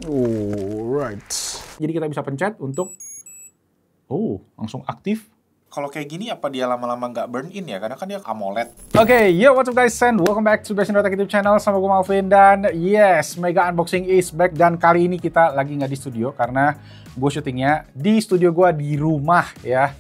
Alright. Jadi kita bisa pencet untuk langsung aktif. Kalau kayak gini apa dia lama-lama nggak burn in ya? Karena kan dia AMOLED. Oke, yo what's up guys, and welcome back to Best in Tech YouTube channel. Sama gue Malvin, dan yes, Mega Unboxing is back. Dan kali ini kita lagi nggak di studio karena gue syutingnya di studio gue di rumah ya.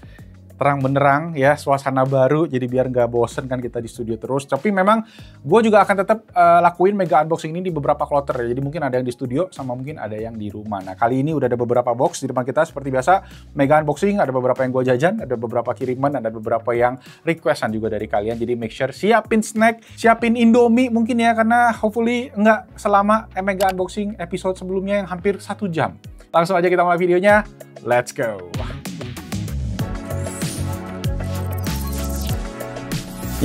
Terang benderang ya, suasana baru, jadi biar nggak bosen kan kita di studio terus. Tapi memang gue juga akan tetap lakuin Mega Unboxing ini di beberapa kloter ya. Jadi mungkin ada yang di studio sama mungkin ada yang di rumah. Nah kali ini udah ada beberapa box di depan kita seperti biasa. Mega Unboxing, ada beberapa yang gue jajan, ada beberapa kiriman, ada beberapa yang requestan juga dari kalian. Jadi make sure siapin snack, siapin Indomie mungkin ya, karena hopefully nggak selama Mega Unboxing episode sebelumnya yang hampir 1 jam. Langsung aja kita mulai videonya, let's go!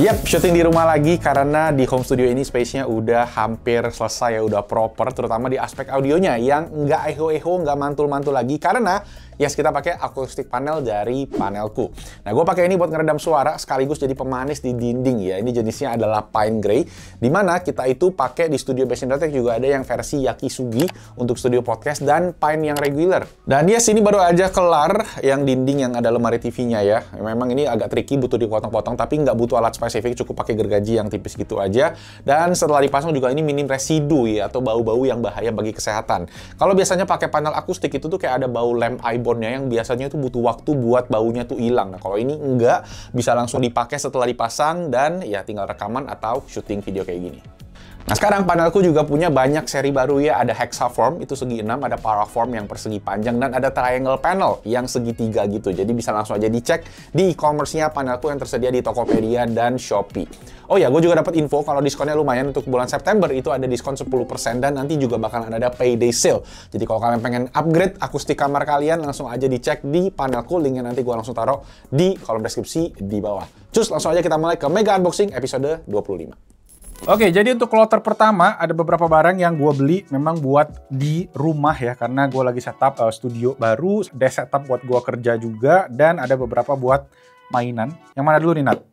Yap, syuting di rumah lagi karena di home studio ini space-nya udah hampir selesai ya, udah proper, terutama di aspek audionya yang nggak echo-echo, nggak mantul-mantul lagi karena yes, kita pakai acoustic panel dari Panelku. Nah, gue pakai ini buat ngeredam suara sekaligus jadi pemanis di dinding ya. Ini jenisnya adalah Pine Grey, dimana kita itu pakai di studio Best in Tech juga ada yang versi Yakisugi untuk studio podcast dan Pine yang regular. Dan yes, ini baru aja kelar yang dinding yang ada lemari TV-nya ya. Memang ini agak tricky, butuh dipotong-potong, tapi nggak butuh alat spesifik, cukup pakai gergaji yang tipis gitu aja. Dan setelah dipasang juga ini minim residu ya, atau bau-bau yang bahaya bagi kesehatan. Kalau biasanya pakai panel akustik itu tuh kayak ada bau lem eyebone-nya yang biasanya itu butuh waktu buat baunya tuh hilang. Nah, kalau ini enggak, bisa langsung dipakai setelah dipasang dan ya tinggal rekaman atau syuting video kayak gini. Nah, sekarang Panelku juga punya banyak seri baru ya. Ada Hexaform, itu segi 6, ada Paraform yang persegi panjang, dan ada Triangle Panel yang segitiga gitu. Jadi bisa langsung aja dicek di e-commerce-nya Panelku yang tersedia di Tokopedia dan Shopee. Oh ya, gue juga dapat info kalau diskonnya lumayan untuk bulan September, itu ada diskon 10% dan nanti juga bakalan ada payday sale. Jadi kalau kalian pengen upgrade akustik kamar kalian, langsung aja dicek di Panelku, linknya nanti gue langsung taruh di kolom deskripsi di bawah. Cus, langsung aja kita mulai ke Mega Unboxing episode 25. Oke, jadi untuk kloter pertama ada beberapa barang yang gue beli memang buat di rumah ya, karena gue lagi setup studio baru, ada setup buat gue kerja juga, dan ada beberapa buat mainan. Yang mana dulu nih, Nat?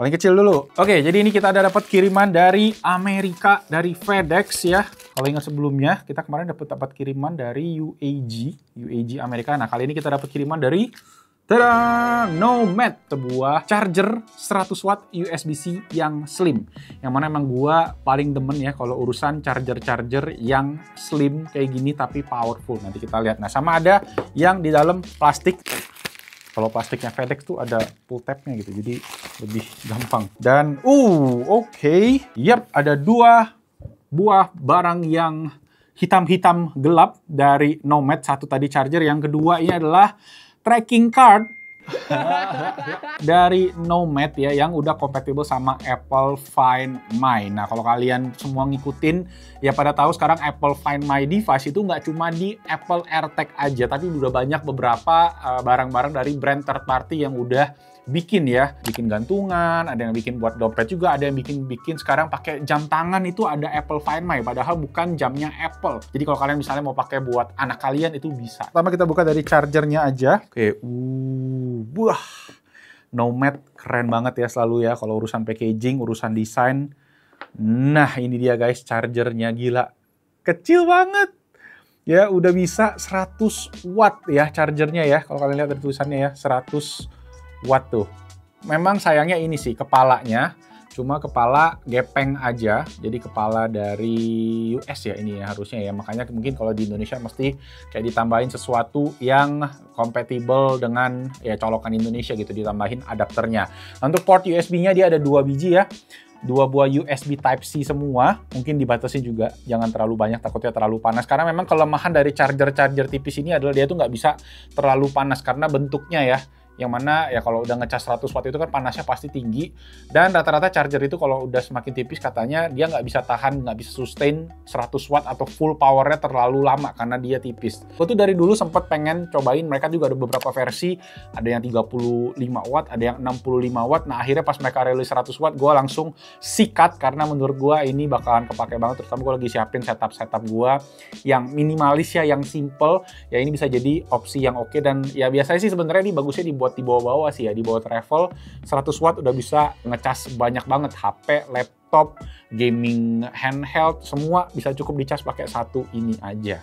Paling kecil dulu. Oke, jadi ini kita ada dapat kiriman dari Amerika, dari FedEx ya. Kalau ingat sebelumnya, kita kemarin dapat kiriman dari UAG Amerika. Nah, kali ini kita dapat kiriman dari Nomad, sebuah charger 100 watt USB-C yang slim. Yang mana emang gua paling demen ya kalau urusan charger yang slim kayak gini tapi powerful. Nanti kita lihat. Nah, sama ada yang di dalam plastik. Kalau plastiknya FedEx tuh ada pull tab-nya gitu, jadi lebih gampang. Dan oke. Yap, ada 2 buah barang yang hitam-hitam gelap dari Nomad. Satu tadi charger, yang kedua ini adalah tracking card dari Nomad ya, yang udah kompatibel sama Apple Find My. Nah, kalau kalian semua ngikutin ya pada tahu sekarang Apple Find My device itu nggak cuma di Apple AirTag aja, tapi udah banyak beberapa barang-barang dari brand third party yang udah bikin gantungan, ada yang bikin buat dompet juga, ada yang bikin sekarang pakai jam tangan itu ada Apple Find My, padahal bukan jamnya Apple. Jadi kalau kalian misalnya mau pakai buat anak kalian itu bisa. Pertama kita buka dari chargernya aja. Oke, wah, Nomad keren banget ya selalu ya kalau urusan packaging, urusan desain. Nah ini dia guys, chargernya gila, kecil banget. Ya udah bisa 100 watt ya chargernya ya, kalau kalian lihat dari tulisannya ya 100 watt tuh. Memang sayangnya ini sih kepalanya, cuma kepala gepeng aja, jadi kepala dari US ya ini ya harusnya ya, makanya mungkin kalau di Indonesia mesti kayak ditambahin sesuatu yang compatible dengan ya colokan Indonesia gitu, ditambahin adapternya. Untuk port USB-nya dia ada 2 biji ya, 2 buah USB Type-C semua, mungkin dibatasin juga, jangan terlalu banyak takutnya terlalu panas, karena memang kelemahan dari charger tipis ini adalah dia tuh nggak bisa terlalu panas karena bentuknya ya, yang mana ya kalau udah ngecas 100 watt itu kan panasnya pasti tinggi, dan rata-rata charger itu kalau udah semakin tipis katanya dia nggak bisa tahan, nggak bisa sustain 100 watt atau full powernya terlalu lama karena dia tipis. Gue tuh dari dulu sempet pengen cobain, mereka juga ada beberapa versi, ada yang 35 watt, ada yang 65 watt, nah akhirnya pas mereka rilis 100 watt gue langsung sikat karena menurut gue ini bakalan kepake banget, terutama gue lagi siapin setup gue yang minimalis ya, yang simple ya, ini bisa jadi opsi yang oke. Dan ya biasanya sih sebenarnya ini bagusnya dibuat buat dibawa-bawa sih ya, dibawa travel. 100 watt udah bisa ngecas banyak banget, HP, laptop, gaming handheld, semua bisa cukup dicas pakai satu ini aja.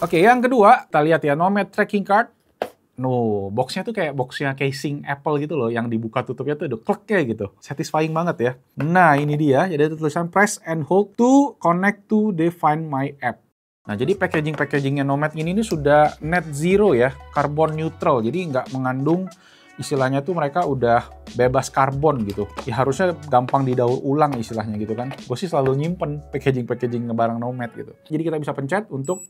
Oke, yang kedua, kita lihat ya, Nomad Tracking Card. Boxnya tuh kayak boxnya casing Apple gitu loh, yang dibuka tutupnya tuh ada klik kayak gitu. Satisfying banget ya. Nah, ini dia, jadi ada tulisan press and hold to connect to the Find My app. Nah, jadi packagingnya Nomad ini sudah net zero ya, carbon neutral. Jadi nggak mengandung, istilahnya tuh mereka udah bebas karbon gitu. Ya harusnya gampang didaur ulang istilahnya gitu kan. Gue sih selalu nyimpen packaging barang Nomad gitu. Jadi kita bisa pencet untuk,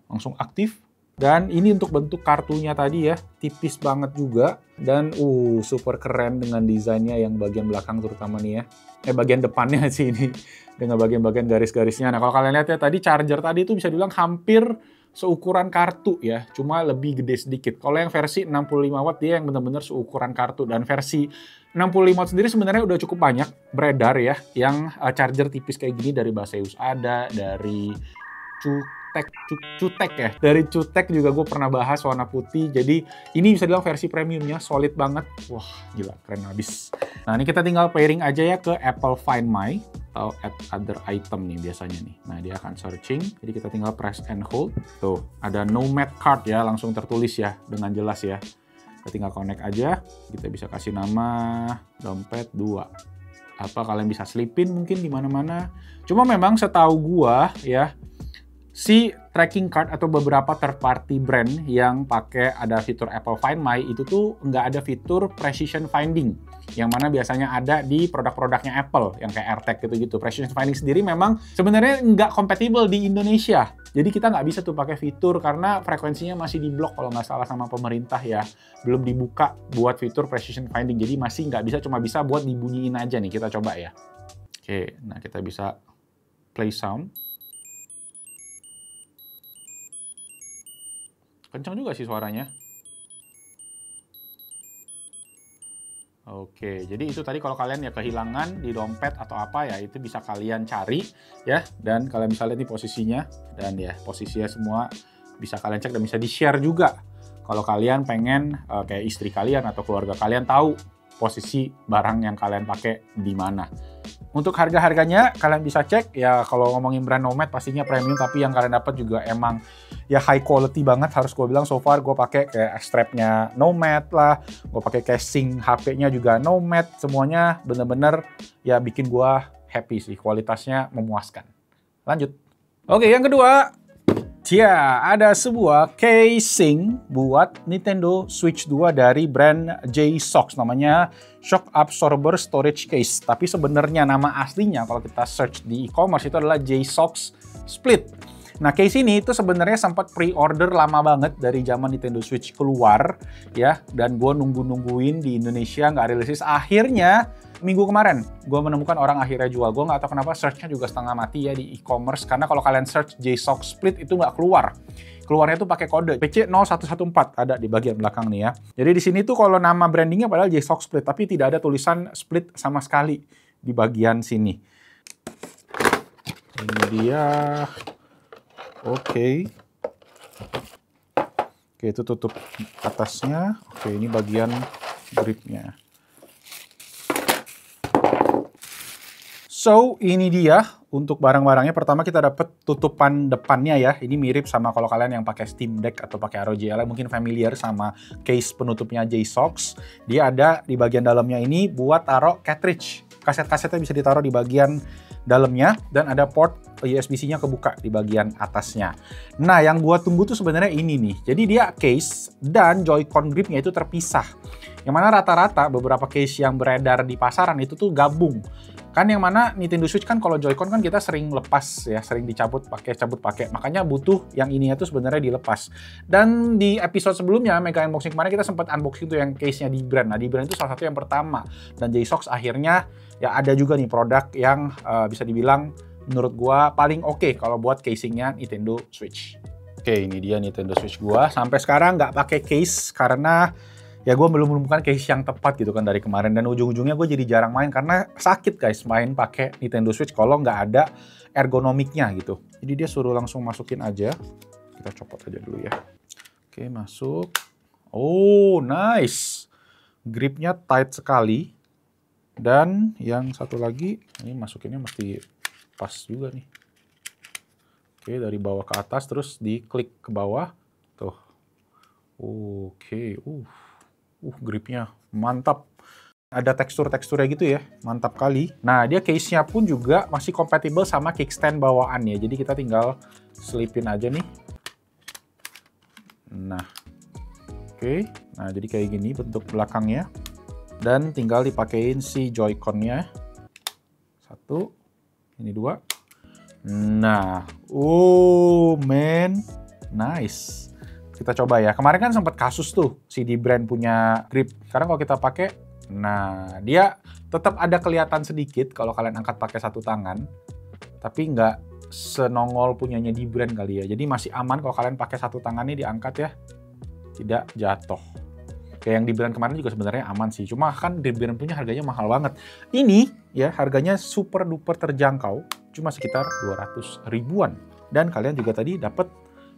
langsung aktif. Dan ini untuk bentuk kartunya tadi ya, tipis banget juga. Dan super keren dengan desainnya yang bagian belakang terutama nih ya. Bagian depannya sih ini, dengan bagian-bagian garis-garisnya. Nah kalau kalian lihat ya tadi, charger tadi itu bisa dibilang hampir seukuran kartu ya, cuma lebih gede sedikit. Kalau yang versi 65 watt dia yang benar-benar seukuran kartu. Dan versi 65 watt sendiri sebenarnya udah cukup banyak beredar ya, yang charger tipis kayak gini dari Baseus ada, dari Cutek ya. Dari Cutek juga gue pernah bahas warna putih. Jadi ini bisa dibilang versi premiumnya, solid banget. Wah, gila, keren abis. Nah, ini kita tinggal pairing aja ya ke Apple Find My atau add other item nih biasanya nih. Nah, dia akan searching. Jadi kita tinggal press and hold. Tuh, ada Nomad Card ya, langsung tertulis ya dengan jelas ya. Kita tinggal connect aja. Kita bisa kasih nama dompet 2. Apa kalian bisa selipin mungkin di mana-mana. Cuma memang setahu gua ya, si tracking card atau beberapa third party brand yang pakai ada fitur Apple Find My itu tuh nggak ada fitur precision finding, yang mana biasanya ada di produk-produknya Apple yang kayak AirTag gitu-gitu. Precision finding sendiri memang sebenarnya nggak compatible di Indonesia, jadi kita nggak bisa tuh pakai fitur karena frekuensinya masih diblok kalau nggak salah sama pemerintah ya, belum dibuka buat fitur precision finding, jadi masih nggak bisa, cuma bisa buat dibunyiin aja nih. Kita coba ya. Oke, nah kita bisa play sound. Kencang juga sih suaranya. Oke, jadi itu tadi kalau kalian ya kehilangan di dompet atau apa ya, itu bisa kalian cari ya. Dan kalian bisa lihat nih posisinya. Dan ya, posisinya semua bisa kalian cek dan bisa di-share juga. Kalau kalian pengen kayak istri kalian atau keluarga kalian tahu posisi barang yang kalian pakai di mana. Untuk harga-harganya kalian bisa cek ya, kalau ngomongin brand Nomad pastinya premium, tapi yang kalian dapat juga emang ya high quality banget, harus gue bilang. So far gue pakai kayak strapnya Nomad lah, gue pakai casing HP-nya juga Nomad, semuanya bener-bener ya bikin gue happy sih, kualitasnya memuaskan. Lanjut. Oke, yang kedua, ada sebuah casing buat Nintendo Switch 2 dari brand J-Sox, namanya Shock Absorber Storage Case. Tapi sebenarnya nama aslinya kalau kita search di e-commerce itu adalah J-Sox Split. Nah, case ini itu sebenarnya sempat pre-order lama banget dari zaman Nintendo Switch keluar ya, dan gue nungguin di Indonesia nggak rilis. Akhirnya minggu kemarin gue menemukan orang akhirnya jual. Gue nggak tahu kenapa searchnya juga setengah mati ya di e-commerce, karena kalau kalian search J-Sox Split itu nggak keluar. Keluarnya tuh pakai kode PC0114 ada di bagian belakang nih ya. Jadi di sini tuh kalau nama brandingnya padahal J-Sox Split, tapi tidak ada tulisan split sama sekali di bagian sini. Ini dia. Oke, itu tutup atasnya. Oke, ini bagian gripnya. So, ini dia untuk barang-barangnya. Pertama kita dapat tutupan depannya ya. Ini mirip sama kalau kalian yang pakai Steam Deck atau pakai ROG Ally mungkin familiar sama case penutupnya J-Sox. Dia ada di bagian dalamnya ini buat taruh cartridge. Kaset-kasetnya bisa ditaruh di bagian dalamnya, dan ada port USB-C-nya kebuka di bagian atasnya. Nah, yang gua tunggu tuh sebenarnya ini nih. Jadi dia case dan Joy-Con gripnya itu terpisah. Yang mana rata-rata beberapa case yang beredar di pasaran itu tuh gabung. Kan yang mana Nintendo Switch kan kalau Joy-Con kan kita sering lepas ya, sering dicabut pakai. Makanya butuh yang ininya tuh sebenarnya dilepas. Dan di episode sebelumnya Mega Unboxing kemarin kita sempat unboxing tuh yang case-nya di brand. Nah, di brand itu salah satu yang pertama. Dan J-Sox akhirnya ya ada juga nih produk yang bisa dibilang menurut gua paling oke kalau buat casingnya Nintendo Switch. Oke, ini dia Nintendo Switch gua. Sampai sekarang nggak pakai case karena ya gue belum menemukan case yang tepat gitu kan dari kemarin, dan ujung-ujungnya gue jadi jarang main karena sakit guys main pakai Nintendo Switch kalau nggak ada ergonomiknya gitu. Jadi dia suruh langsung masukin aja. Kita copot aja dulu ya. Oke, masuk. Oh, nice. Gripnya tight sekali. Dan yang satu lagi, ini masukinnya mesti pas juga nih. Oke, dari bawah ke atas, terus diklik ke bawah. Tuh. Oke, gripnya mantap. Ada tekstur-teksturnya gitu ya, mantap kali. Nah, dia case-nya pun juga masih kompatibel sama kickstand bawaannya. Jadi kita tinggal selipin aja nih. Nah, oke. Nah, jadi kayak gini bentuk belakangnya. Dan tinggal dipakein si Joy-Con-nya. 1, ini 2. Nah, man, nice. Kita coba ya. Kemarin kan sempat kasus tuh si Brand punya grip. Sekarang kalau kita pakai, nah dia tetap ada kelihatan sedikit kalau kalian angkat pakai satu tangan, tapi nggak senongol punyanya Brand kali ya. Jadi masih aman kalau kalian pakai satu tangan ini diangkat ya, tidak jatuh. Kayak yang Brand kemarin juga sebenarnya aman sih. Cuma kan Brand punya harganya mahal banget. Ini ya harganya super duper terjangkau, cuma sekitar 200 ribuan. Dan kalian juga tadi dapat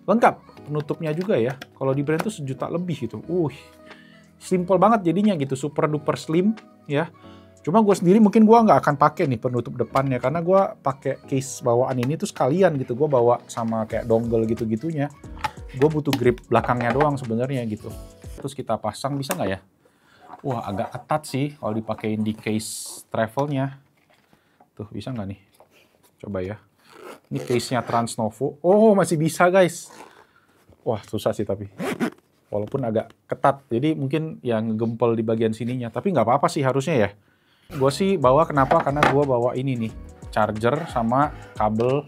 lengkap penutupnya juga ya. Kalau Brand tuh 1 juta lebih gitu. Simple banget jadinya gitu, super duper slim ya. Cuma gue sendiri mungkin gue nggak akan pakai nih penutup depannya karena gue pakai case bawaan ini tuh sekalian gitu. Gue bawa sama kayak dongle gitu-gitunya. Gue butuh grip belakangnya doang sebenarnya gitu. Terus kita pasang, bisa nggak ya? Wah, agak ketat sih kalau dipakein di case travelnya. Tuh, bisa nggak nih? Coba ya. Ini case-nya Transnovo. Oh, masih bisa guys. Wah, susah sih tapi. Walaupun agak ketat. Jadi mungkin yang gempel di bagian sininya. Tapi nggak apa-apa sih harusnya ya. Gue sih bawa kenapa? Karena gue bawa ini nih. Charger sama kabel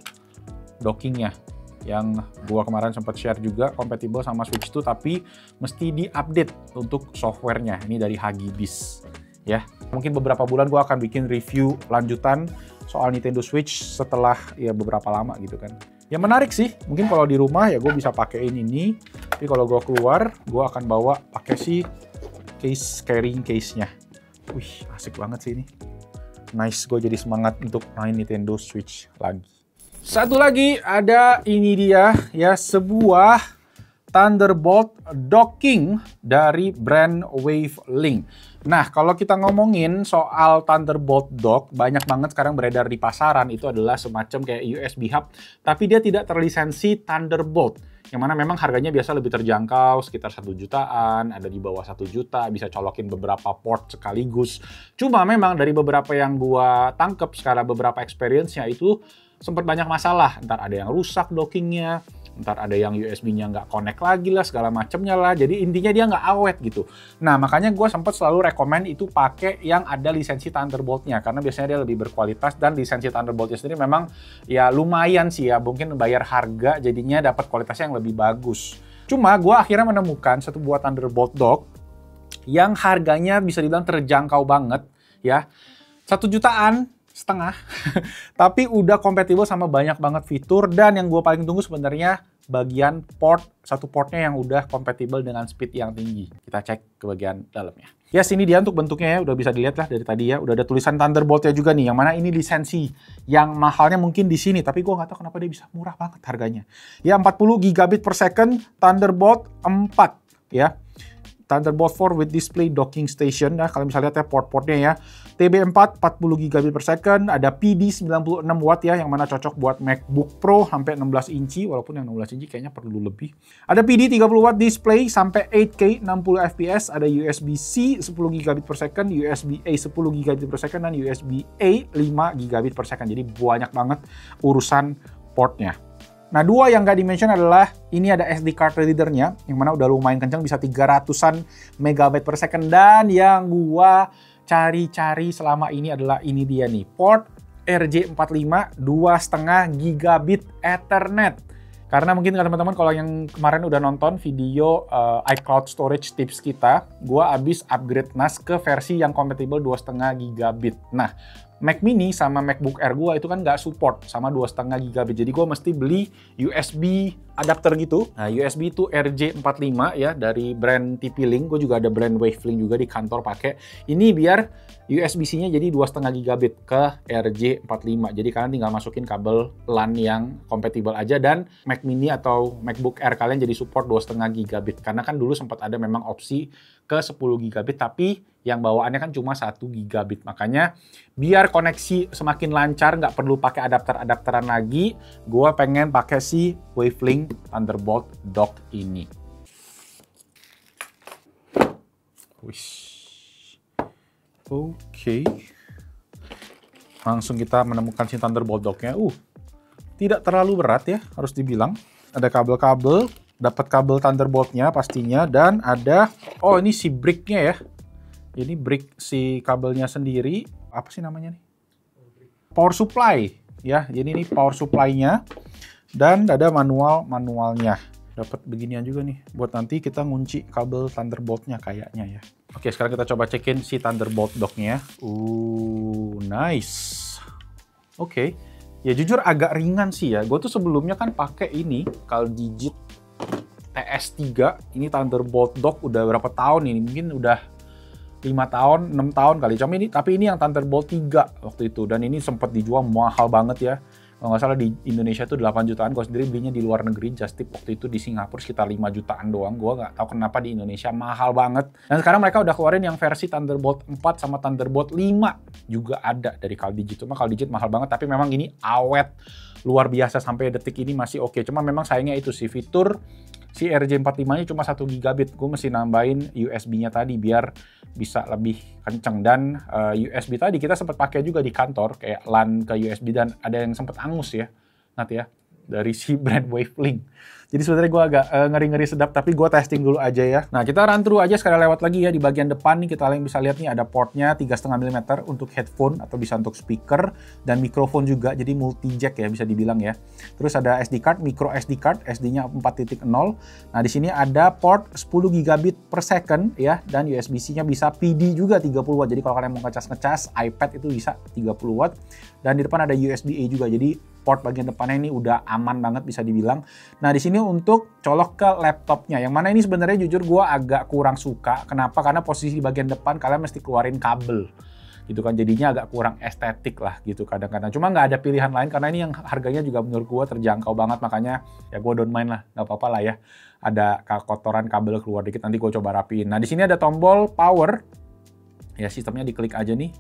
dockingnya. Yang gua kemarin sempat share juga kompatibel sama Switch 2 tapi mesti di-update untuk softwarenya. Ini dari Hagibis ya. Mungkin beberapa bulan gua akan bikin review lanjutan soal Nintendo Switch setelah ya beberapa lama gitu kan. Ya menarik sih. Mungkin kalau di rumah ya gue bisa pakein ini. Tapi kalau gua keluar, gua akan bawa pakai si carrying case-nya. Wih, asik banget sih ini. Nice, gue jadi semangat untuk main Nintendo Switch lagi. Satu lagi ada ini dia ya, sebuah Thunderbolt docking dari brand Wavelink. Nah, kalau kita ngomongin soal Thunderbolt dock, banyak banget sekarang beredar di pasaran itu adalah semacam kayak USB hub, tapi dia tidak terlisensi Thunderbolt. Yang mana memang harganya biasa lebih terjangkau, sekitar 1 jutaan, ada di bawah 1 juta, bisa colokin beberapa port sekaligus. Cuma memang dari beberapa yang gua tangkep sekarang, beberapa experience-nya itu sempat banyak masalah. Ntar ada yang rusak dockingnya, ntar ada yang USB-nya nggak connect lagi lah, segala macemnya lah. Jadi intinya dia nggak awet gitu. Nah, makanya gue sempat selalu rekomen itu pakai yang ada lisensi Thunderbolt-nya. Karena biasanya dia lebih berkualitas dan lisensi Thunderbolt-nya sendiri memang ya lumayan sih ya. Mungkin bayar harga jadinya dapat kualitasnya yang lebih bagus. Cuma gue akhirnya menemukan satu buah Thunderbolt dock yang harganya bisa dibilang terjangkau banget ya. 1,5 jutaan. Tapi udah kompatibel sama banyak banget fitur, dan yang gue paling tunggu sebenarnya bagian port, satu portnya yang udah kompatibel dengan speed yang tinggi. Kita cek ke bagian dalamnya. Ya, sini dia untuk bentuknya ya, udah bisa dilihat lah dari tadi ya, udah ada tulisan Thunderbolt-nya juga nih, yang mana ini lisensi yang mahalnya mungkin di sini, tapi gue nggak tahu kenapa dia bisa murah banget harganya. Ya, 40 gigabit per second, Thunderbolt 4 ya. Thunderbolt 4 with display docking station. Nah, kalian bisa lihat ya port-portnya ya. TB4 40 gigabit per second, ada PD 96 watt ya, yang mana cocok buat MacBook Pro sampai 16 inci, walaupun yang 16 inci kayaknya perlu lebih. Ada PD 30 watt display sampai 8K 60 fps, ada USB-C 10 gigabit per second, USB-A 10 gigabit per second, dan USB-A 5 gigabit per second. Jadi banyak banget urusan portnya. Nah, dua yang nggak di-mention adalah ini ada SD card reader-nya, yang mana udah lumayan kencang, bisa 300-an megabyte per second. Dan yang gua cari-cari selama ini adalah ini dia nih, port RJ45 2,5 gigabit Ethernet. Karena mungkin teman-teman kalau yang kemarin udah nonton video iCloud storage tips kita, gua abis upgrade NAS ke versi yang kompatibel 2,5 gigabit. Nah, Mac Mini sama MacBook Air gue itu kan nggak support sama 2,5 gigabit. Jadi gue mesti beli USB adapter gitu. Nah, USB itu RJ45 ya dari brand TP-Link. Gue juga ada brand Wavelink juga di kantor pakai. Ini biar USB-C-nya jadi 2,5 gigabit ke RJ45. Jadi kalian tinggal masukin kabel LAN yang kompatibel aja dan Mac Mini atau MacBook Air kalian jadi support 2,5 gigabit. Karena kan dulu sempat ada memang opsi ke 10 gigabit tapi yang bawaannya kan cuma 1 gigabit. Makanya biar koneksi semakin lancar, nggak perlu pakai adapter-adapteran lagi, gue pengen pakai si Wavelink Thunderbolt dock ini. Oke. Langsung kita menemukan si Thunderbolt dock-nya. Tidak terlalu berat ya, harus dibilang. Ada kabel-kabel, dapat kabel Thunderbolt-nya pastinya, dan ada, ini si brick-nya ya. Ini brick si kabelnya sendiri, apa sih namanya nih? Power supply ya. Jadi ini power supply-nya dan ada manualnya. Dapat beginian juga nih buat nanti kita ngunci kabel Thunderbolt-nya kayaknya ya. Oke, sekarang kita coba cekin si Thunderbolt dock-nya. Nice. Oke. Ya jujur agak ringan sih ya. Gue tuh sebelumnya kan pakai ini CalDigit TS3. Ini Thunderbolt dock udah berapa tahun ini? Mungkin udah 5 tahun, 6 tahun kali. Tapi ini yang Thunderbolt 3 waktu itu. Dan ini sempat dijual mahal banget ya. Kalau nggak salah di Indonesia tuh 8 jutaan. Gue sendiri belinya di luar negeri. Just Tip waktu itu di Singapura sekitar 5 jutaan doang. Gue nggak tahu kenapa di Indonesia mahal banget. Dan sekarang mereka udah keluarin yang versi Thunderbolt 4 sama Thunderbolt 5 juga ada dari CalDigit. Cuma CalDigit mahal banget. Tapi memang ini awet luar biasa sampai detik ini masih oke. Cuma memang sayangnya itu sih fitur si RJ45-nya cuma 1 gigabit. Gue mesti nambahin USB-nya tadi biar bisa lebih kenceng. Dan USB tadi kita sempat pakai juga di kantor, kayak LAN ke USB, dan ada yang sempat angus ya, nanti ya, dari si brand Wavelink. Jadi sebenarnya gue agak ngeri-ngeri sedap, tapi gue testing dulu aja ya. Nah, kita run through aja sekali lewat lagi ya. Di bagian depan nih kita bisa lihat nih ada portnya 3,5 mm untuk headphone atau bisa untuk speaker dan mikrofon juga. Jadi multi jack ya bisa dibilang ya. Terus ada SD card, micro SD card, SD-nya 4.0. Nah, di sini ada port 10 gigabit per second ya, dan USB-C-nya bisa PD juga 30 watt. Jadi kalau kalian mau ngecas iPad itu bisa 30 watt. Dan di depan ada USB-A juga. Jadi port bagian depannya ini udah aman banget bisa dibilang. Nah, di sini untuk colok ke laptopnya, yang mana ini sebenarnya jujur gue agak kurang suka. Kenapa? Karena posisi di bagian depan kalian mesti keluarin kabel gitu kan, jadinya agak kurang estetik lah gitu kadang-kadang. Cuma nggak ada pilihan lain karena ini yang harganya juga menurut gue terjangkau banget, makanya ya gue don't mind lah, nggak apa-apa lah ya. Ada kotoran kabel keluar dikit, nanti gue coba rapiin. Nah, di sini ada tombol power ya, sistemnya diklik aja nih,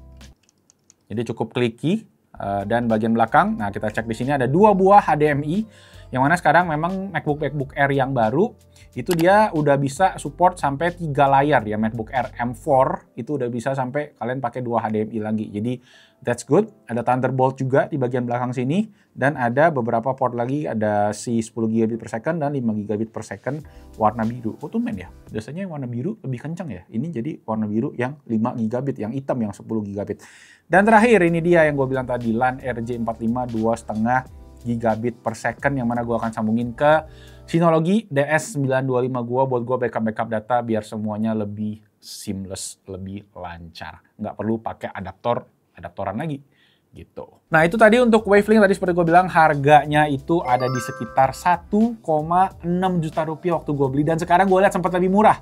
jadi cukup kliki. Dan bagian belakang, nah kita cek di sini ada 2 buah HDMI, yang mana sekarang memang MacBook Air yang baru itu dia udah bisa support sampai 3 layar ya. MacBook Air M4 itu udah bisa sampai kalian pakai 2 HDMI lagi. Jadi that's good. Ada Thunderbolt juga di bagian belakang sini, dan ada beberapa port lagi, ada si 10 gigabit per second dan 5 gigabit per second warna biru. Oh tuh men ya, biasanya yang warna biru lebih kencang ya. Ini jadi warna biru yang 5 gigabit, yang hitam yang 10 gigabit. Dan terakhir ini dia yang gue bilang tadi, LAN RJ45 2,5 gigabit per second, yang mana gue akan sambungin ke Synology DS925 gue buat gue backup data biar semuanya lebih seamless, lebih lancar. Nggak perlu pakai adaptoran lagi gitu. Nah, itu tadi untuk Wavelink. Tadi seperti gue bilang harganya itu ada di sekitar 1,6 juta rupiah waktu gue beli, dan sekarang gue lihat sempat lebih murah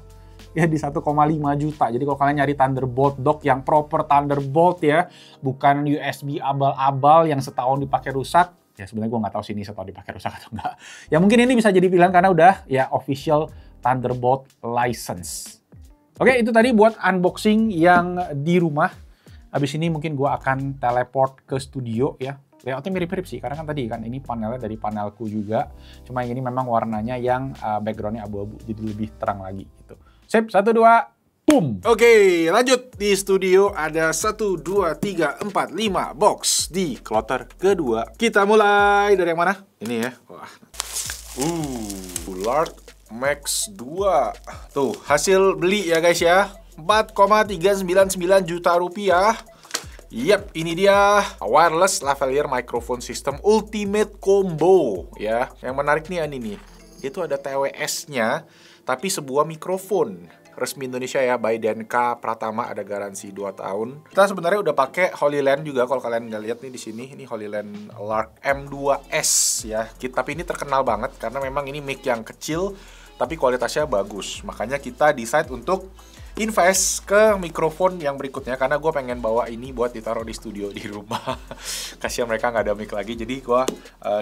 ya di 1,5 juta. Jadi kalau kalian nyari Thunderbolt dock yang proper Thunderbolt ya, bukan USB abal-abal yang setahun dipakai rusak. Ya sebenarnya gue nggak tahu sih ini setahun dipakai rusak atau enggak. Ya mungkin ini bisa jadi pilihan karena udah ya official Thunderbolt license. Oke, itu tadi buat unboxing yang di rumah. Habis ini mungkin gue akan teleport ke studio ya. Layoutnya mirip-mirip sih, karena kan tadi kan ini panelnya dari panelku juga. Cuma yang ini memang warnanya yang backgroundnya abu-abu, jadi lebih terang lagi gitu. Sip, 1, 2, boom! Oke, lanjut. Di studio ada 1, 2, 3, 4, 5 box di kloter kedua. Kita mulai dari yang mana? Ini ya. Wah. Lord Max 2. Tuh, hasil beli ya guys ya. 4,399 juta rupiah. Yap, ini dia wireless lavalier microphone system ultimate combo ya. Yang menarik nih ini nih, itu ada TWS-nya tapi sebuah mikrofon. resmi Indonesia ya, by DNK Pratama, ada garansi 2 tahun. Kita sebenarnya udah pakai HoloLens juga, kalau kalian nggak lihat nih di sini, ini HoloLens Lark M2S ya. Tapi ini terkenal banget karena memang ini mic yang kecil tapi kualitasnya bagus. Makanya kita decide untuk invest ke mikrofon yang berikutnya, karena gue pengen bawa ini buat ditaruh di studio di rumah. Kasihan mereka nggak ada mic lagi, jadi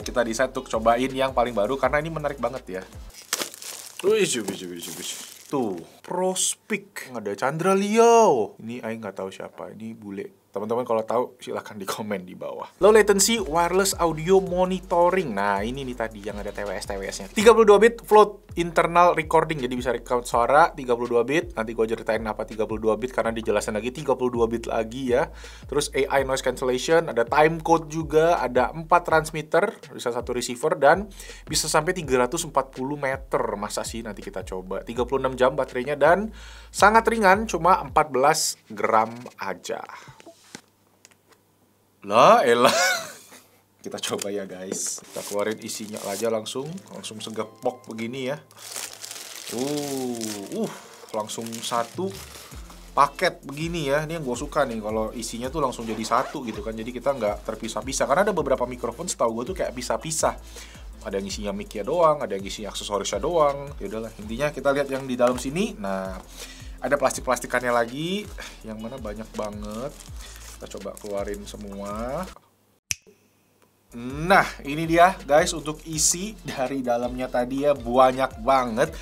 kita decide untuk cobain yang paling baru karena ini menarik banget ya. Tuh, Prospeak, ada Chandra Leo. Ini Aing nggak tahu siapa, ini bule. Teman-teman kalau tahu silahkan di komen di bawah. Low latency wireless audio monitoring. Nah, ini nih tadi yang ada TWS-TWS-nya. 32 bit float internal recording. Jadi bisa record suara 32 bit. Nanti gue ceritain apa 32 bit karena dijelasin lagi 32 bit lagi ya. Terus AI noise cancellation, ada time code juga, ada 4 transmitter, bisa 1 receiver, dan bisa sampai 340 meter. Masa sih, nanti kita coba. 36 jam baterainya dan sangat ringan, cuma 14 gram aja. Lah elah. Kita coba ya guys. Kita keluarin isinya aja langsung segepok begini ya. Langsung satu paket begini ya. Ini yang gue suka nih, kalau isinya tuh langsung jadi satu gitu kan. Jadi kita nggak terpisah-pisah. Karena ada beberapa mikrofon setahu gue tuh kayak pisah-pisah. Ada yang isinya mic-nya doang, ada yang isinya aksesorisnya doang. Ya udahlah, intinya kita lihat yang di dalam sini. Nah, ada plastik-plastikannya lagi, yang mana banyak banget. Kita coba keluarin semua. Nah, ini dia guys untuk isi dari dalamnya tadi ya, banyak banget.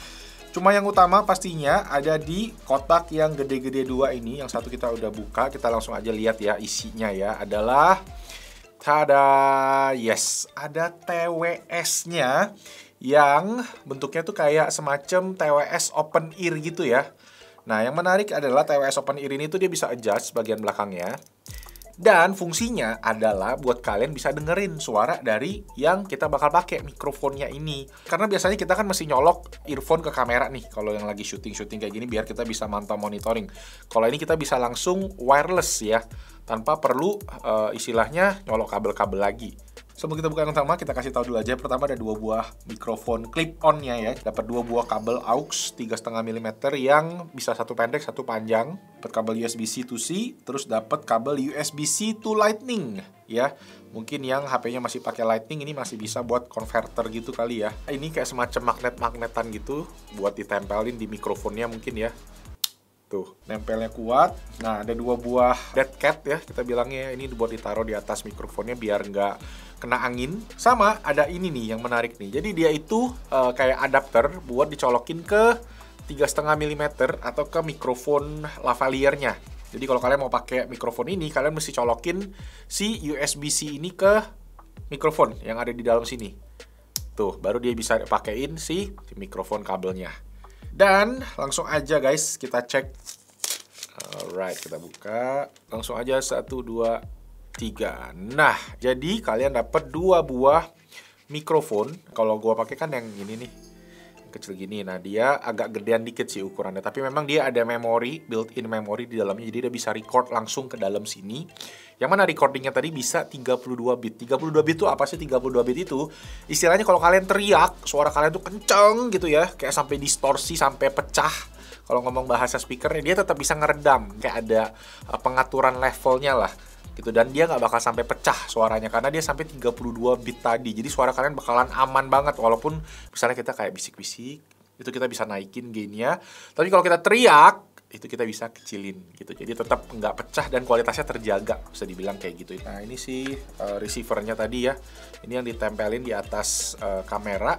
Cuma yang utama pastinya ada di kotak yang gede-gede 2 ini. Yang satu kita udah buka, kita langsung aja lihat ya isinya ya. Adalah, tada, yes, ada TWS-nya yang bentuknya tuh kayak semacam TWS open ear gitu ya. Nah, yang menarik adalah TWS open ear ini tuh dia bisa adjust bagian belakangnya. Dan fungsinya adalah buat kalian bisa dengerin suara dari yang kita bakal pakai mikrofonnya ini. Karena biasanya kita kan mesti nyolok earphone ke kamera nih kalau yang lagi syuting-syuting kayak gini biar kita bisa mantau monitoring. Kalau ini kita bisa langsung wireless ya, tanpa perlu istilahnya nyolok kabel-kabel lagi. Sebelum kita buka yang pertama, kita kasih tahu dulu aja. Pertama ada 2 buah mikrofon clip-on-nya ya. Dapat 2 buah kabel aux 3,5 mm yang bisa satu pendek, satu panjang. Dapat kabel USB-C to C, terus dapat kabel USB-C to Lightning ya. Mungkin yang HP-nya masih pakai Lightning ini masih bisa buat converter gitu kali ya. Ini kayak semacam magnet-magnetan gitu buat ditempelin di mikrofonnya mungkin ya. Tuh, nempelnya kuat. Nah, ada 2 buah dead cat ya, kita bilangnya. Ini buat ditaruh di atas mikrofonnya biar nggak kena angin. Sama, ada ini nih yang menarik nih. Jadi dia itu kayak adapter buat dicolokin ke 3,5 mm atau ke mikrofon lavalier-nya. Jadi kalau kalian mau pakai mikrofon ini, kalian mesti colokin si USB-C ini ke mikrofon yang ada di dalam sini. Tuh, baru dia bisa pakein si mikrofon kabelnya. Dan langsung aja guys kita cek. Alright, kita buka. Langsung aja 1, 2, 3. Nah, jadi kalian dapat 2 buah mikrofon. Kalau gua pakai kan yang ini nih, kecil gini. Nah, dia agak gedean dikit sih ukurannya, tapi memang dia ada memori, built-in memory di dalamnya, jadi dia bisa record langsung ke dalam sini. Yang mana recordingnya tadi bisa 32 bit. 32 bit itu apa sih? 32 bit itu istilahnya kalau kalian teriak, suara kalian tuh kenceng gitu ya, kayak sampai distorsi, sampai pecah. Kalau ngomong bahasa speakernya, dia tetap bisa ngeredam, kayak ada pengaturan levelnya lah gitu, dan dia nggak bakal sampai pecah suaranya karena dia sampai 32 bit tadi. Jadi suara kalian bakalan aman banget, walaupun misalnya kita kayak bisik-bisik itu kita bisa naikin gainnya, tapi kalau kita teriak itu kita bisa kecilin gitu, jadi tetap nggak pecah dan kualitasnya terjaga, bisa dibilang kayak gitu. Nah, ini sih receivernya tadi ya, ini yang ditempelin di atas kamera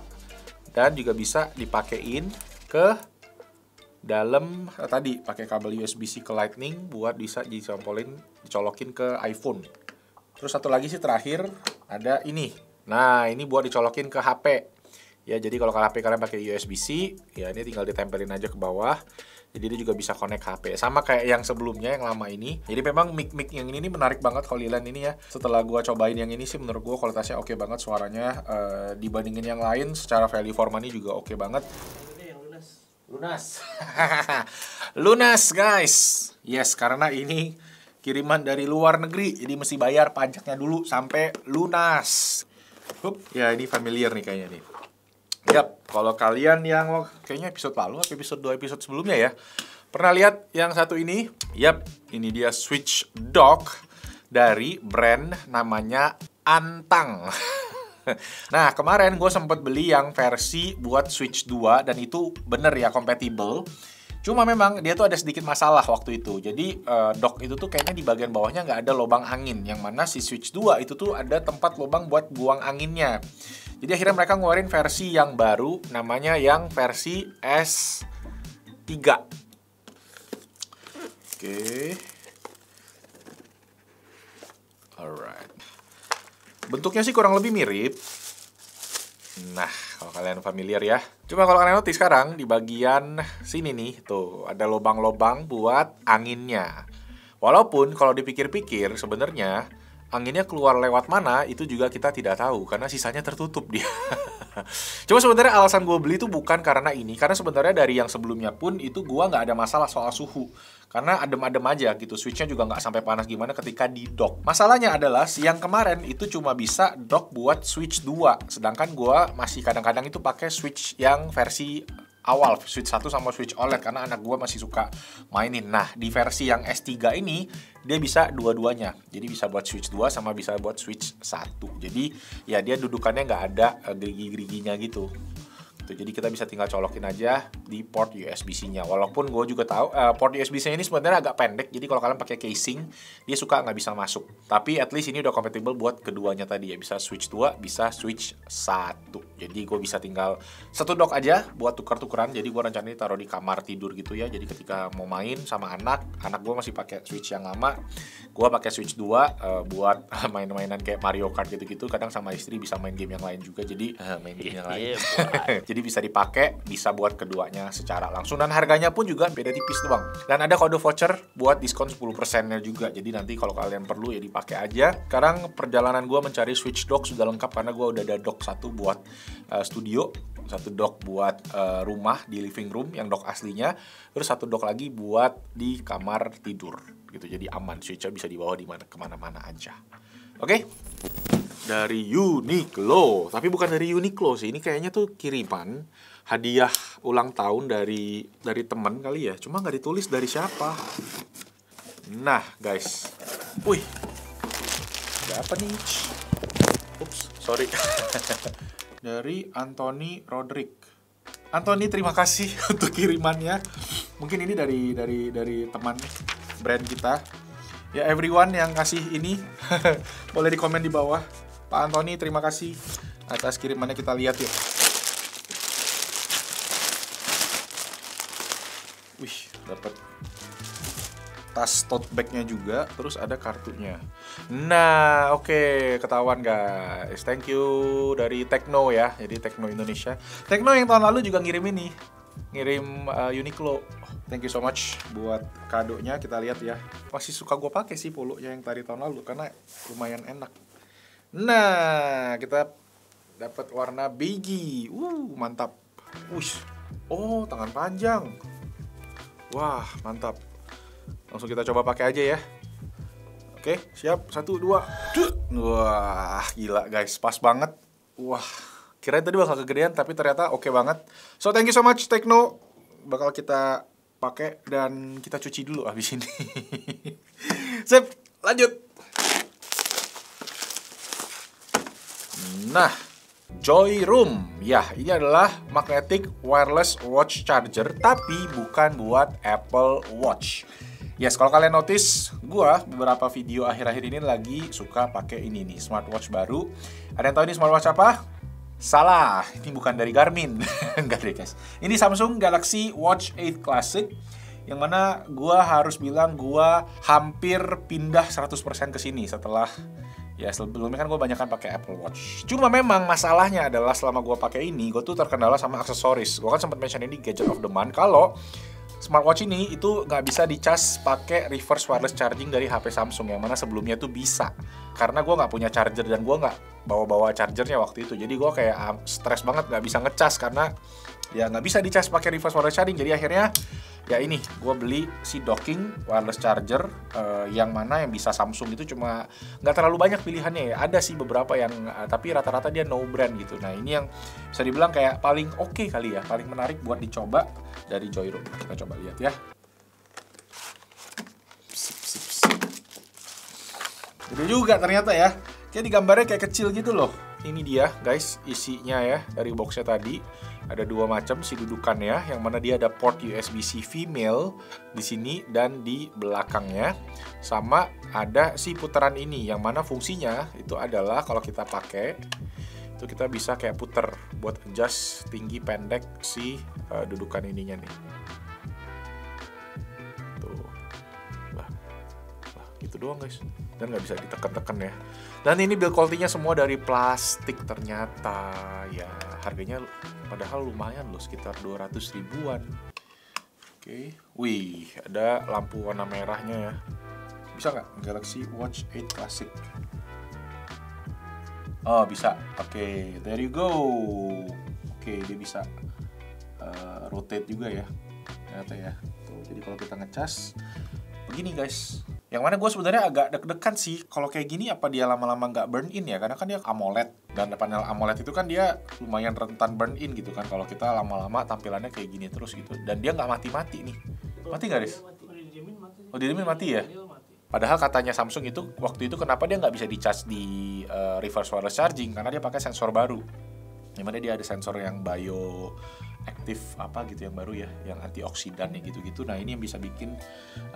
dan juga bisa dipakein ke dalam tadi pakai kabel USB-C ke Lightning buat bisa dicolokin ke iPhone. Terus satu lagi sih terakhir ada ini. Nah, ini buat dicolokin ke HP. Ya, jadi kalau HP kalian pakai USB-C, ya ini tinggal ditempelin aja ke bawah. Jadi dia juga bisa connect HP. Sama kayak yang sebelumnya, yang lama ini. Jadi memang mic yang ini menarik banget HoloLens ini ya. Setelah gua cobain yang ini sih menurut gua kualitasnya oke banget, suaranya dibandingin yang lain secara value for money juga oke banget. Lunas. Lunas guys. Yes, karena ini kiriman dari luar negeri, jadi mesti bayar pajaknya dulu sampai lunas. Ya, ini familiar nih kayaknya nih. Yap, kalau kalian yang kayaknya episode lalu atau episode 2 episode sebelumnya ya, pernah lihat yang satu ini? Yap, ini dia switch dock dari brand namanya Antang. Nah, kemarin gue sempet beli yang versi buat Switch 2 dan itu bener ya, compatible. Cuma memang dia tuh ada sedikit masalah waktu itu. Jadi dock itu tuh kayaknya di bagian bawahnya nggak ada lubang angin. Yang mana si Switch 2 itu tuh ada tempat lubang buat buang anginnya. Jadi akhirnya mereka ngeluarin versi yang baru, namanya yang versi S3. Oke. Alright. Bentuknya sih kurang lebih mirip. Nah, kalau kalian familiar ya. Cuma kalau kalian notice sekarang di bagian sini nih, tuh ada lubang-lubang buat anginnya. Walaupun kalau dipikir-pikir sebenarnya anginnya keluar lewat mana itu juga kita tidak tahu karena sisanya tertutup dia. Cuma sebenarnya alasan gue beli itu bukan karena ini, karena sebenarnya dari yang sebelumnya pun itu gue nggak ada masalah soal suhu. Karena adem-adem aja gitu, switchnya juga nggak sampai panas gimana ketika di dock. Masalahnya adalah yang kemarin itu cuma bisa dock buat Switch 2. Sedangkan gue masih kadang-kadang itu pakai Switch yang versi awal, Switch 1 sama Switch OLED, karena anak gue masih suka mainin. Nah, di versi yang S3 ini, dia bisa dua-duanya. Jadi bisa buat Switch 2 sama bisa buat Switch 1. Jadi, ya dia dudukannya nggak ada gerigi-geriginya gitu. Jadi kita bisa tinggal colokin aja di port USB-C-nya. Walaupun gue juga tahu port USB-C ini sebenarnya agak pendek. Jadi kalau kalian pakai casing, dia suka nggak bisa masuk. Tapi at least ini udah compatible buat keduanya tadi ya. Bisa Switch 2, bisa Switch 1. Jadi gue bisa tinggal satu dock aja buat tukar-tukeran. Jadi gue rencananya taruh di kamar tidur gitu ya. Jadi ketika mau main sama anak gue masih pakai Switch yang lama. Gue pakai Switch 2 buat main-mainan kayak Mario Kart gitu-gitu. Kadang sama istri bisa main game yang lain juga. Jadi main game yang lain. Jadi bisa dipakai, bisa buat keduanya secara langsung. Dan harganya pun juga beda tipis doang. Dan ada kode voucher buat diskon 10%-nya juga. Jadi nanti kalau kalian perlu ya dipakai aja. Sekarang perjalanan gue mencari Switch dock sudah lengkap karena gue udah ada dock satu buat studio, satu dock buat rumah di living room yang dock aslinya, terus satu dock lagi buat di kamar tidur gitu. Jadi aman, Switch-nya bisa dibawa di mana kemana-mana aja. Oke? Dari Uniqlo, tapi bukan dari Uniqlo sih, ini kayaknya tuh kiriman hadiah ulang tahun dari teman kali ya, cuma nggak ditulis dari siapa. Nah guys, wih, ada apa nih? Ups, sorry. Dari Anthony Roderick. Anthony, terima kasih untuk kirimannya. Mungkin ini dari teman brand kita. Ya, everyone yang kasih ini boleh di komen di bawah. Pak Anthony, terima kasih atas kirimannya. Kita lihat yuk. Wih, dapat tas tote bag-nya juga, terus ada kartunya. Nah, oke, ketahuan guys. Thank you dari Tekno ya. Jadi Tekno Indonesia. Tekno yang tahun lalu juga ngirim ini. Ngirim Uniqlo. Thank you so much buat kadonya. Kita lihat ya. Masih suka gue pakai sih polonya yang tadi tahun lalu karena lumayan enak. Nah, kita dapat warna beige. Mantap. Wush. Oh, tangan panjang. Wah, mantap. Langsung kita coba pakai aja ya. Oke, siap. 1, 2. Wah, gila guys. Pas banget. Wah, kirain tadi bakal kegedean tapi ternyata oke banget. So, thank you so much Tekno. Bakal kita pakai dan kita cuci dulu habis ini. Sip, lanjut. Nah, Joy Room. Ya, ini adalah magnetic wireless watch charger, tapi bukan buat Apple Watch. Yes, kalau kalian notice, gua beberapa video akhir-akhir ini lagi suka pakai ini nih, smartwatch baru. Ada yang tahu ini smartwatch apa? Salah, ini bukan dari Garmin. Enggak deh guys. Ini Samsung Galaxy Watch 8 Classic. Yang mana gua harus bilang gua hampir pindah 100% ke sini setelah ya sebelumnya kan gue banyak pakai Apple Watch. Cuma memang masalahnya adalah selama gue pakai ini, gue tuh terkendala sama aksesoris. Gue kan sempat mention ini Gadget of the Month kalau smartwatch ini itu nggak bisa dicas pakai reverse wireless charging dari HP Samsung, yang mana sebelumnya tuh bisa. Karena gue nggak punya charger dan gue nggak bawa chargernya waktu itu. Jadi gue kayak stres banget nggak bisa ngecas karena ya nggak bisa dicas pakai reverse wireless charging. Jadi akhirnya Ya ini, gue beli si docking wireless charger yang mana yang bisa Samsung itu cuma nggak terlalu banyak pilihannya ya. Ada sih beberapa yang tapi rata-rata dia no brand gitu. Nah ini yang bisa dibilang kayak paling oke kali ya, paling menarik buat dicoba dari Joyroom. Kita coba lihat ya. Gede juga ternyata ya. Kayak di gambarnya kayak kecil gitu loh. Ini dia guys isinya ya dari boxnya tadi. Ada dua macam si dudukannya, yang mana dia ada port USB-C female di sini dan di belakangnya. Sama ada si putaran ini, yang mana fungsinya itu adalah kalau kita pakai itu kita bisa kayak puter buat adjust tinggi pendek si dudukan ininya nih. Tuh, gitu doang guys. Dan nggak bisa ditekan-tekan ya. Dan ini build quality-nya semua dari plastik ternyata ya, harganya padahal lumayan loh, sekitar 200 ribuan. Oke, wih ada lampu warna merahnya ya. Bisa nggak Galaxy Watch 8 Classic? Oh bisa, oke, there you go. Oke, dia bisa rotate juga ya ternyata ya. Tuh, jadi kalau kita ngecas begini guys. Yang mana gue sebenarnya agak deg-degan sih kalau kayak gini, apa dia lama-lama nggak burn in ya, karena kan dia AMOLED dan panel AMOLED itu kan dia lumayan rentan burn in gitu kan kalau kita lama-lama tampilannya kayak gini terus gitu. Dan dia nggak mati-mati nih. Mati nggak Riz? Oh didiemin mati ya? Padahal katanya Samsung itu waktu itu kenapa dia nggak bisa di-charge di reverse wireless charging, karena dia pakai sensor baru. Yang mana dia ada sensor yang bioaktif apa gitu yang baru ya, yang antioksidan ya gitu-gitu. Nah ini yang bisa bikin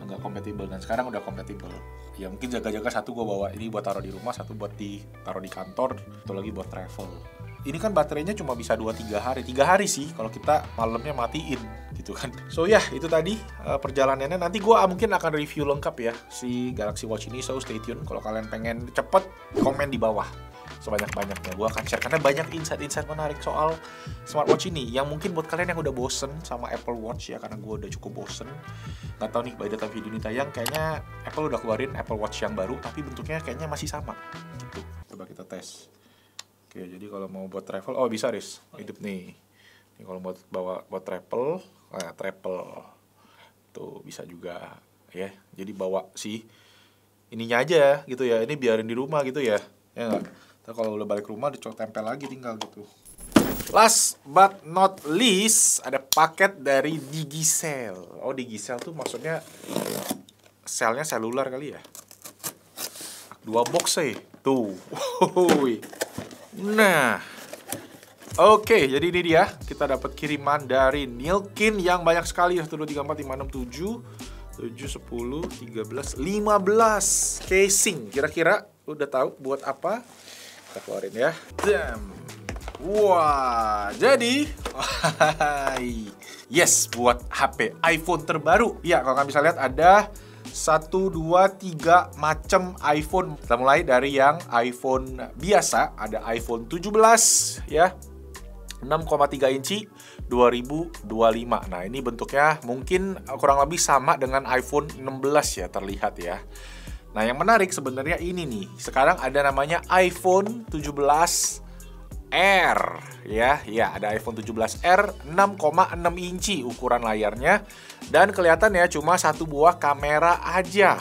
nggak kompatibel, dan sekarang udah kompatibel. Ya mungkin jaga-jaga satu gue bawa ini buat taruh di rumah, satu buat taruh di kantor, satu lagi buat travel. Ini kan baterainya cuma bisa 2-3 hari. 3 hari sih kalau kita malamnya matiin gitu kan. So ya itu tadi perjalanannya. Nanti gue mungkin akan review lengkap ya si Galaxy Watch ini, so stay tune. Kalau kalian pengen cepet, komen di bawah sebanyak-banyaknya. Gue akan share karena banyak insight-insight menarik soal smartwatch ini yang mungkin buat kalian yang udah bosen sama Apple Watch ya, karena gue udah cukup bosen. Gak tau nih by the time video ini tayang kayaknya Apple udah keluarin Apple Watch yang baru tapi bentuknya kayaknya masih sama gitu. Coba kita tes. Oke, jadi kalau mau buat travel, oh bisa Riz, hidup nih. Ini kalau mau buat travel tuh bisa juga ya. Jadi bawa si ininya aja gitu ya. Ini biarin di rumah gitu ya. Ya nggak? Ntar kalau udah balik rumah dicok tempel lagi tinggal gitu. Last but not least ada paket dari Digicel. Oh Digicel tuh maksudnya selnya seluler kali ya. 2 box sih. Tuh. Nah, oke, jadi ini dia. Kita dapat kiriman dari Nilkin yang banyak sekali ya. 1, 2, 3, 4, 5, 6, 7, 10, 13, 15 casing. Kira-kira udah tahu buat apa? Kita keluarin ya. Damn. Wah, jadi yes, buat HP iPhone terbaru. Ya, kalau kalian bisa lihat ada 1, 2, 3 macam iPhone. Kita mulai dari yang iPhone biasa, ada iPhone 17 ya, 6,3 inci 2025. Nah ini bentuknya mungkin kurang lebih sama dengan iPhone 16 ya, terlihat ya. Nah yang menarik sebenarnya ini nih, sekarang ada namanya iPhone 17 R ya, ada iPhone 17R 6,6 inci ukuran layarnya, dan kelihatannya cuma 1 buah kamera aja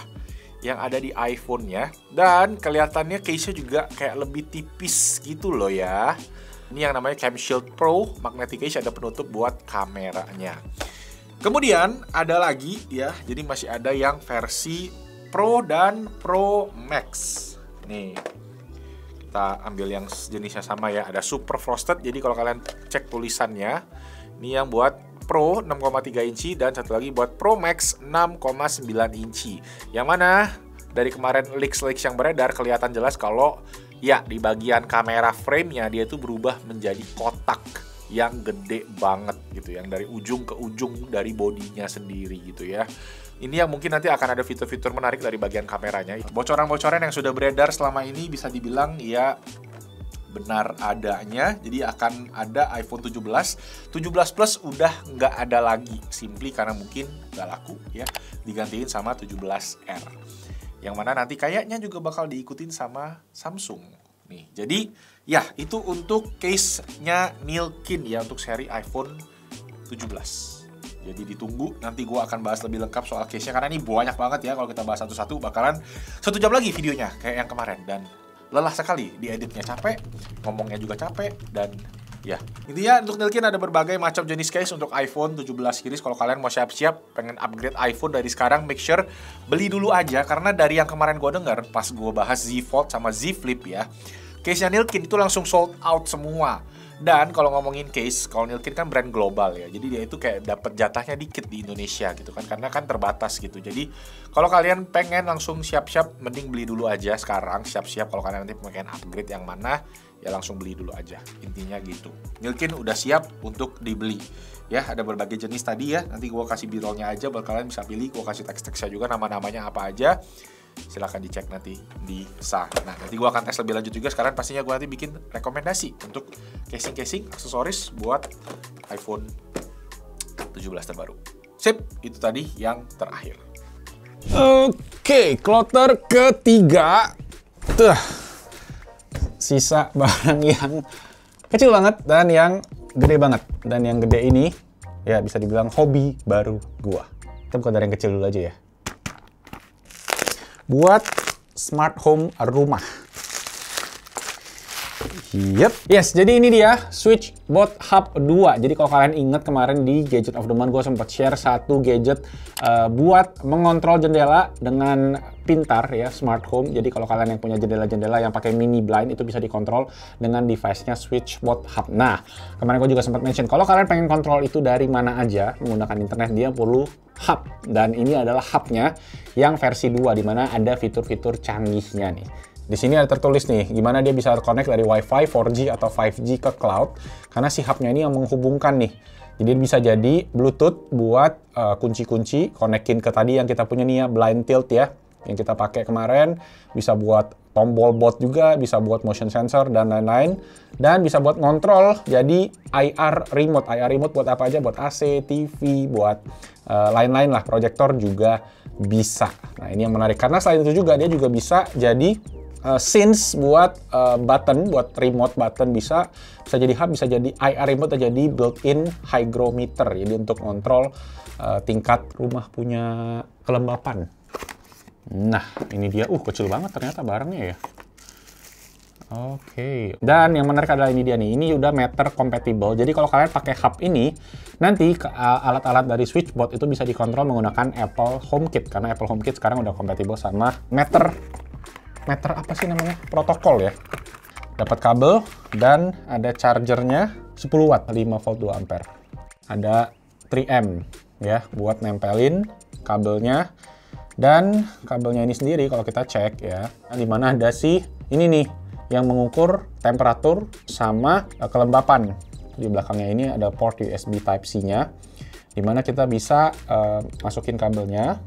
yang ada di iPhone-nya, dan kelihatannya case-nya juga kayak lebih tipis gitu loh ya. Ini yang namanya Cam Shield Pro Magnetic Case, ada penutup buat kameranya. Kemudian ada lagi ya, jadi masih ada yang versi Pro dan Pro Max. Nih kita ambil yang jenisnya sama ya, ada Super Frosted. Jadi kalau kalian cek tulisannya, ini yang buat Pro 6,3 inci dan satu lagi buat Pro Max 6,9 inci. Yang mana dari kemarin leaks yang beredar kelihatan jelas kalau ya di bagian kamera frame-nya dia itu berubah menjadi kotak yang gede banget gitu, yang dari ujung ke ujung dari bodinya sendiri gitu ya. Ini yang mungkin nanti akan ada fitur-fitur menarik dari bagian kameranya. Bocoran-bocoran yang sudah beredar selama ini bisa dibilang ya benar adanya. Jadi akan ada iPhone 17 Plus udah nggak ada lagi, simply karena mungkin nggak laku ya, digantiin sama 17R. Yang mana nanti kayaknya juga bakal diikutin sama Samsung nih. Jadi ya itu untuk case-nya Nilkin ya, untuk seri iPhone 17. Jadi ditunggu, nanti gue akan bahas lebih lengkap soal case-nya, karena ini banyak banget ya. Kalau kita bahas satu-satu bakalan 1 jam lagi videonya kayak yang kemarin. Dan lelah sekali, dieditnya capek, ngomongnya juga capek, dan ya, intinya untuk Nilkin ada berbagai macam jenis case untuk iPhone 17 series. Kalau kalian mau siap-siap pengen upgrade iPhone dari sekarang, make sure beli dulu aja. Karena dari yang kemarin gue dengar pas gue bahas Z Fold sama Z Flip ya, case-nya Nilkin itu langsung sold out semua. Dan kalau ngomongin case, kalau Nilkin kan brand global ya, jadi dia itu kayak dapat jatahnya dikit di Indonesia gitu kan, karena kan terbatas gitu. Jadi kalau kalian pengen langsung siap-siap, mending beli dulu aja sekarang, siap-siap. Kalau kalian nanti pengen upgrade yang mana, ya langsung beli dulu aja, intinya gitu. Nilkin udah siap untuk dibeli ya, ada berbagai jenis tadi ya. Nanti gue kasih birolnya aja buat kalian bisa pilih, gue kasih teks-teksnya juga, nama-namanya apa aja. Silahkan dicek nanti di sana. Nah, nanti gue akan tes lebih lanjut juga. Sekarang pastinya gue nanti bikin rekomendasi untuk casing-casing, aksesoris buat iPhone 17 terbaru. Sip, itu tadi yang terakhir. Oke, kloter ketiga. Tuh, sisa barang yang kecil banget dan yang gede banget. Dan yang gede ini, ya bisa dibilang hobi baru gua. Kita buka dari yang kecil dulu aja ya. Buat smart home rumah. Yes, jadi ini dia SwitchBot Hub 2. Jadi kalau kalian ingat kemarin di Gadget of the Month gue sempat share satu gadget buat mengontrol jendela dengan pintar ya, smart home. Jadi kalau kalian yang punya jendela-jendela yang pakai mini blind itu bisa dikontrol dengan device-nya SwitchBot Hub. Nah, kemarin gue juga sempat mention kalau kalian pengen kontrol itu dari mana aja menggunakan internet, dia perlu hub. Dan ini adalah hubnya yang versi 2 di mana ada fitur-fitur canggihnya nih. Di sini ada tertulis nih, gimana dia bisa connect dari Wi-Fi, 4G, atau 5G ke cloud. Karena si hubnya ini yang menghubungkan nih. Jadi bisa jadi Bluetooth buat kunci-kunci, konekin ke tadi yang kita punya nih ya, blind tilt ya. Yang kita pakai kemarin, bisa buat tombol bot juga, bisa buat motion sensor, dan lain-lain. Dan bisa buat ngontrol, jadi IR remote. IR remote buat apa aja? Buat AC, TV, buat lain-lain lah. Proyektor juga bisa. Nah ini yang menarik, karena selain itu juga, dia juga bisa jadi Sense buat button, buat remote button bisa jadi hub, bisa jadi IR remote, atau jadi built-in hygrometer. Jadi untuk kontrol tingkat rumah punya kelembapan. Nah, ini dia. Kecil banget ternyata barangnya ya. Oke. Dan yang menarik adalah ini dia nih. Ini udah meter compatible. Jadi kalau kalian pakai hub ini, nanti alat-alat dari SwitchBot itu bisa dikontrol menggunakan Apple HomeKit. Karena Apple HomeKit sekarang udah compatible sama meter apa sih namanya? Protokol ya. Dapat kabel dan ada chargernya 10 watt, 5 volt 2 ampere. Ada 3M ya buat nempelin kabelnya. Dan kabelnya ini sendiri kalau kita cek ya, di mana ada ini nih yang mengukur temperatur sama kelembapan. Di belakangnya ini ada port USB Type-C-nya, di mana kita bisa masukin kabelnya.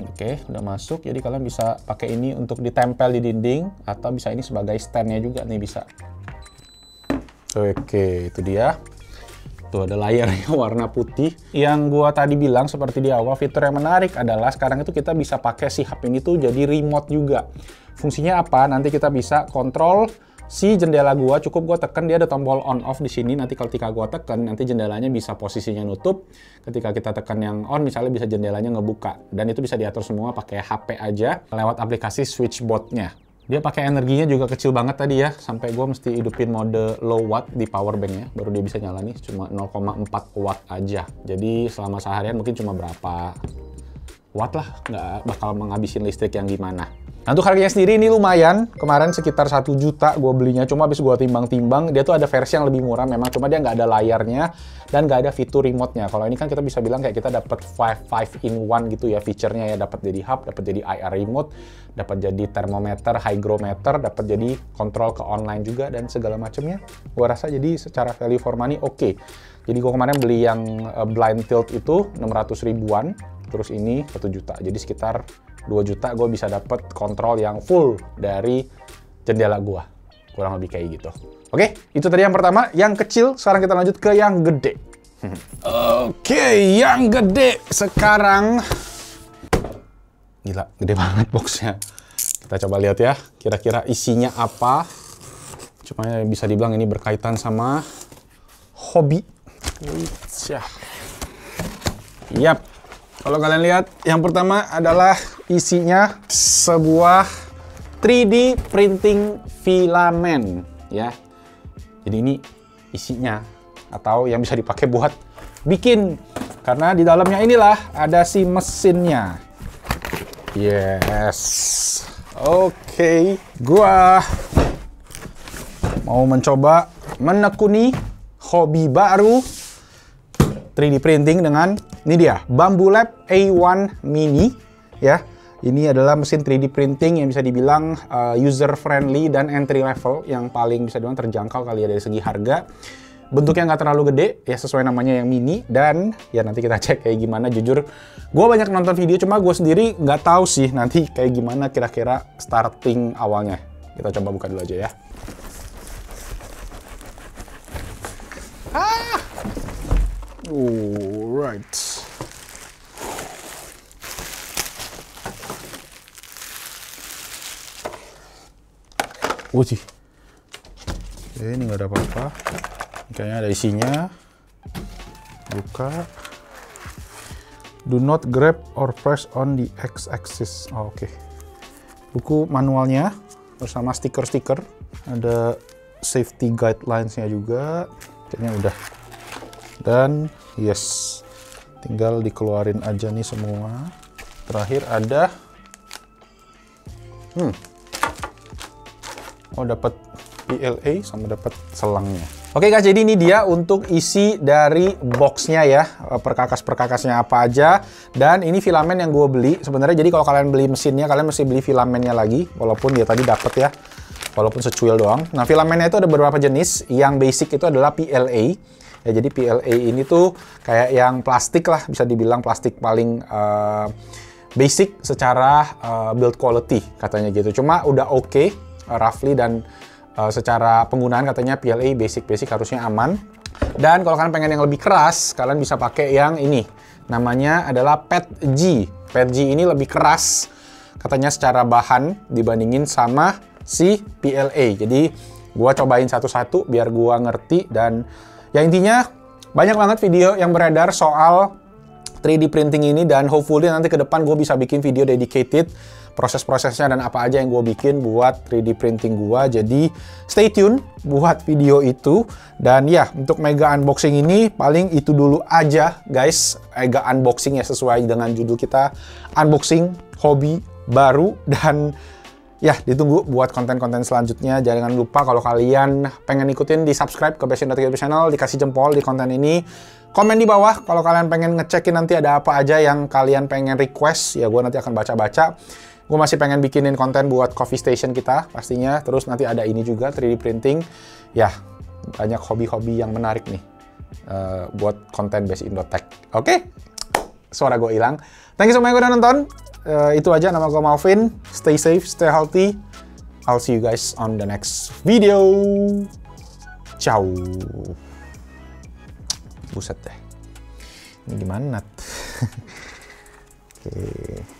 Oke, udah masuk. Jadi kalian bisa pakai ini untuk ditempel di dinding, atau bisa ini sebagai stand-nya juga nih bisa. Oke, itu dia. Tuh ada layarnya warna putih. Yang gua tadi bilang seperti di awal, fitur yang menarik adalah sekarang itu kita bisa pakai si hub ini tuh jadi remote juga. Fungsinya apa? Nanti kita bisa kontrol si jendela gua, cukup gua tekan, dia ada tombol on off di sini. Nanti ketika gua tekan, nanti jendelanya bisa posisinya nutup. Ketika kita tekan yang on, misalnya bisa jendelanya ngebuka. Dan itu bisa diatur semua pakai HP aja lewat aplikasi SwitchBot-nya. Dia pakai energinya juga kecil banget tadi ya, sampai gua mesti hidupin mode low watt di power bank-nya, baru dia bisa nyala nih, cuma 0,4 watt aja. Jadi selama seharian mungkin cuma berapa watt lah, nggak bakal menghabisin listrik yang gimana. Nah untuk harganya sendiri ini lumayan, kemarin sekitar 1 juta gue belinya, cuma habis gue timbang-timbang, dia tuh ada versi yang lebih murah memang, cuma dia nggak ada layarnya dan nggak ada fitur remote-nya. Kalau ini kan kita bisa bilang kayak kita dapat 5-in-1 gitu ya fiturnya ya, dapat jadi hub, dapat jadi IR remote, dapat jadi thermometer, hygrometer, dapat jadi kontrol ke online juga dan segala macamnya. Gue rasa jadi secara value for money oke. Jadi gue kemarin beli yang blind tilt itu 600 ribuan, terus ini 1 juta, jadi sekitar 2 juta gue bisa dapat kontrol yang full dari jendela gue. Kurang lebih kayak gitu. Oke, itu tadi yang pertama. Yang kecil, sekarang kita lanjut ke yang gede. Oke, yang gede sekarang. Gila, gede banget boxnya. Kita coba lihat ya, kira-kira isinya apa. Cuma bisa dibilang ini berkaitan sama Hobby. Yap. Kalau kalian lihat, yang pertama adalah isinya sebuah 3D printing filament, ya. Jadi ini isinya atau yang bisa dipakai buat bikin, karena di dalamnya inilah ada si mesinnya. Yes. Oke, gua mau mencoba menekuni hobi baru 3D printing dengan ini dia, Bambu Lab A1 Mini, ya. Ini adalah mesin 3D printing yang bisa dibilang user friendly dan entry level, yang paling bisa dibilang terjangkau kali ya dari segi harga. Bentuknya nggak terlalu gede, ya sesuai namanya yang mini, dan ya nanti kita cek kayak gimana. Jujur, gue banyak nonton video, cuma gue sendiri nggak tahu sih nanti kayak gimana kira-kira starting awalnya. Kita coba buka dulu aja ya. Alright. Oke, ini nggak ada apa-apa. Kayaknya ada isinya. Buka. Do not grab or press on the x-axis. Oh, oke. Buku manualnya bersama stiker-stiker. Ada safety guidelines-nya juga. Kayaknya udah. Dan yes, tinggal dikeluarin aja nih semua. Terakhir ada oh, dapat PLA sama dapat selangnya. Oke guys, jadi ini dia untuk isi dari boxnya ya, perkakas-perkakasnya apa aja. Dan ini filamen yang gue beli sebenarnya. Jadi kalau kalian beli mesinnya, kalian mesti beli filamennya lagi, walaupun dia tadi dapat ya, walaupun secuil doang. Nah, filamennya itu ada beberapa jenis. Yang basic itu adalah PLA. Ya, jadi PLA ini tuh kayak yang plastik lah, bisa dibilang plastik paling basic secara build quality katanya gitu. Cuma udah oke, roughly, dan secara penggunaan katanya PLA basic harusnya aman. Dan kalau kalian pengen yang lebih keras, kalian bisa pakai yang ini. Namanya adalah PETG. PETG ini lebih keras katanya secara bahan dibandingin sama si PLA. Jadi gua cobain satu-satu biar gua ngerti. Dan ya intinya banyak banget video yang beredar soal 3D printing ini, dan hopefully nanti ke depan gue bisa bikin video dedicated proses-prosesnya dan apa aja yang gue bikin buat 3D printing gue. Jadi stay tune buat video itu. Dan ya, untuk mega unboxing ini paling itu dulu aja guys. Mega unboxing ya, sesuai dengan judul kita, unboxing hobi baru. Dan ya, ditunggu buat konten-konten selanjutnya. Jangan lupa kalau kalian pengen ikutin, di subscribe ke Bastion.YouTube channel, dikasih jempol di konten ini. Komen di bawah kalau kalian pengen ngecekin nanti ada apa aja yang kalian pengen request. Ya, gue nanti akan baca-baca. Gue masih pengen bikinin konten buat coffee station kita pastinya. Terus nanti ada ini juga, 3D printing. Ya, banyak hobi-hobi yang menarik nih buat konten Bastion.Tech. Oke? Suara gue hilang. Thank you semuanya udah nonton. Itu aja, nama gue Malvin. Stay safe, stay healthy. I'll see you guys on the next video. Ciao. Buset deh. Ini gimana, Nat? Oke.